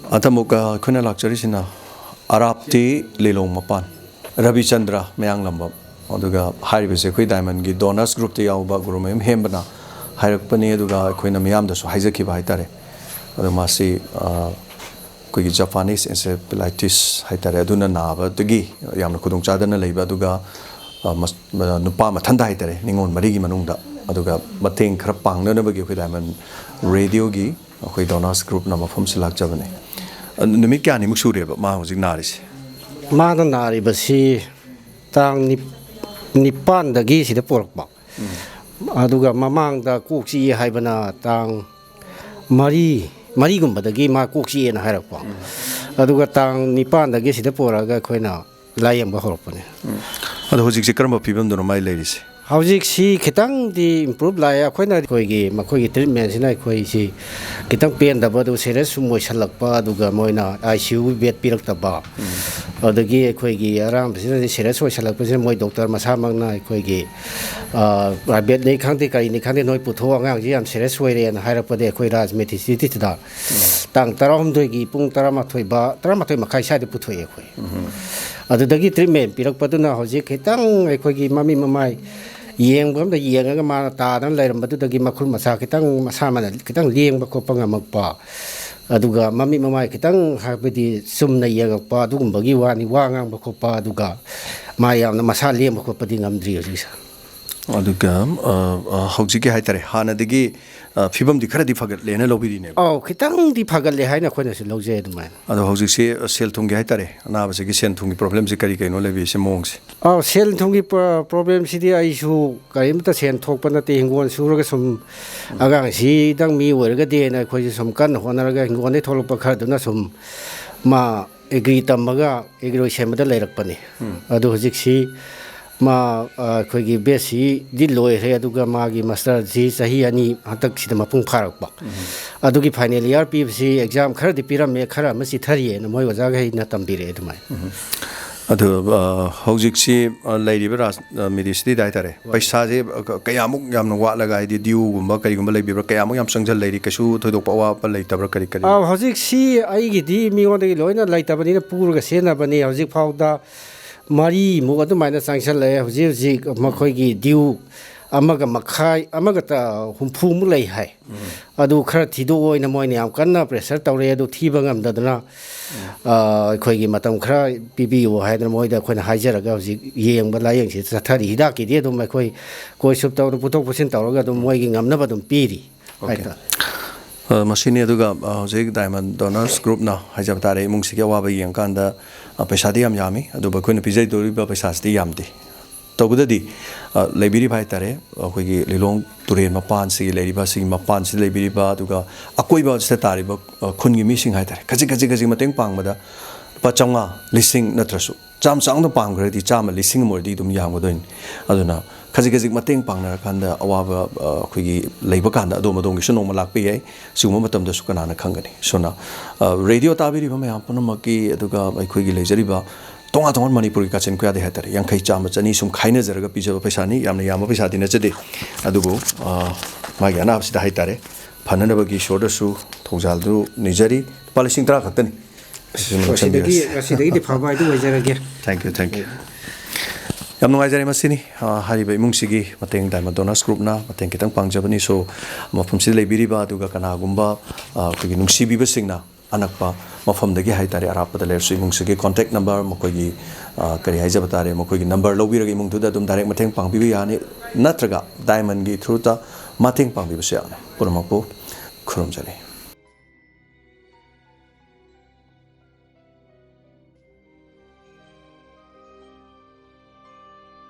Atamuka Kuna Lakcharisina Arapti Lilong Mapan Ravi Chandra Mayang Lambam Oduga Haribase Kui Diamond Gi Donors Group the Yauba Gurumim Hembana Harakpani Duga Queen Miam the Haizaki Haitare Masi Kui Japanese encephalitis Haitare Duna Nava Dugi Yam Kudung Chadana Leba Duga Nupa Matanda Haitare Ningon Marigi Manunda Aduga Mating Krapang Nunabagi Kui Diamond Radio Gi Kui Donors Group Nama from Silak Javane Numikani Musuri Ma was ignaris Madanari Basi Tang Nipan the Gisi the pork bok Aduga Mamang the Cooksy Hibana Tang Marigumba the Gima Cooksy and Harapon Aduga Tang Nipan the Gisi the Poraga Quena Liam Bahopone Other was execrable people don't know my ladies. Howzik si kitang di improve laya koi na koi gi makoi gi treatment sina koi si kitang pain da ba do serious mo salak pa duga moina ICU bed pirak ta ba adagi koi gi aram sina serious mo salak pa sina moi doctor masa mang na koi gi bed nei khang ti kai ni khang ti noi pu tho ngang ji am serious wei ren haira pa de koi raj methi ti da tang taram doi gi pung tarama thoi ba tarama thoi makai sa de pu thoi koi adagi treatment pirak pa na howzik kitang koi gi mami mamai Yang bom the yang ma ta dan lai ram the gi makul masa kitang masa mana kitang lieng ba ko panga magpa aduga mami mamai kitang habedi sumna yang pa dugum bagi wani wangang ba ko pa aduga mayam na masa lieng ba ko padi ngamdri ojisa aduga hojiki haitare hana digi fibam di khara di fagat lena lobiri ne kitang di fagat le haina khona se loje dum ado hojik se sel thungi haitare ana ba se gi sen thungi problem se kari kaino lebi se mong se sel thungi problem si di ai su karim ta sen thok pa na te hingon suraga sum agang si dang mi werga de na khoi sum kan honaraga hingon ne tholok pa khar duna sum ma agree tamaga agree semada leirak pani ado hojik si ma khoi gi besi di loi re aduga magi master ji sahi ani hatak sida mapung pharak ba adugi final year pc exam khara di piram me khara ma si thari na moi waja ga na tambire dumai ado hojik si lady bra medicity dai tare paisa je kayamuk yam wa laga di diu gumba kari gumba lei bra kayamuk yam sangjal lady kasu thodok pa wa pa lei tabra kari kari hojik si ai gi di mi on de loina lai tabani na pur ga sena bani hojik phauda Mari Mugatu minus sanction lay of Zik of Makogi, Dew, Amaga Makai, Amagata, Humpu Mulay High. Adu Karatido in the morning, Amkana, Pressure, Tauredo, Tibangam, Dadana, Kogi Matam Kra, Bibi, or Hydramoida, when Hajar Gazi, Yang Balayang, it's a Tari Hidaki, did on my koi, koi sub to put percent Tauraga, wagging, I'm never done piri. Machine Duga, Zig Diamond Donors Group now, Hajabtare, Mungsika Wabi and Kanda, Pesadiam Yami, Aduba Kuna Pizza Doriba Pesasti Yamdi. Togudi, Labiri Paitare, Wigi Lilong, Turin Mapansi, Lady Basi, Mapansi, Labiriba, Duga, Aquiba Statari, Kungi missing Haiter, Kazikazi Mateng Pangmada, Pachanga, Lissing Natrasu, Jam Sang the Pangre, the Jam, Lissing more Didum Yamadun, Aduna. Kazik Mating Pangner Kanda Awava Quigi Labakanda Domadongishan Malak PA, Sumatam the Sukanana Kangani. So now Radio Tabiri Pamanamaki, Aduga, by Quigi Lazeriba, Tongaton Manipuri Katsin Quadi Hatter, Yankai Chamachani, some kindness, a piece of Pesani, Yamayama Pesati Nezade, Adugo, Mayanabs the Haitare, Pananabagi Shoulder Su, Tozaldu, Nijeri, Polishing Trakatan. Thank you. Yam ngai jari masini hari bai mungsigi mateng Diamond Donors Group na mateng kitang pangjabani so mafam si lebiri ba duga kana gumba kugi nungsi bi basingna anakpa mafam dagi haitare arapa da lersu mungsigi contact number makogi kari haija batare makogi number lobira gi mungtu da dum direct mateng pangbi bi yani natraga Diamond gi through ta mateng pangbi basya puramapu khurum jari